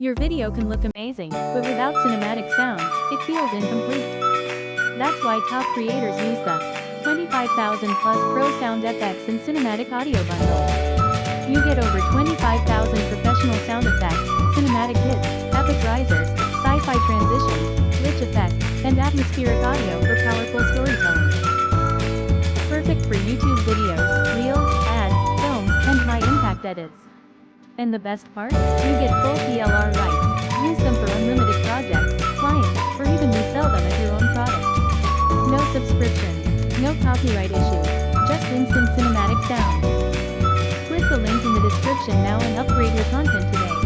Your video can look amazing, but without cinematic sound, it feels incomplete. That's why top creators use the 25,000 plus Pro Sound FX and Cinematic Audio Bundle. You get over 25,000 professional sound effects, cinematic hits, epic risers, sci-fi transitions, rich effects, and atmospheric audio for powerful storytelling. Perfect for YouTube videos, reels, ads, films, and high-impact edits. And the best part? You get full PLR rights. Use them for unlimited projects, clients, or even resell them as your own product. No subscriptions, no copyright issues, just instant cinematic sound. Click the link in the description now and upgrade your content today.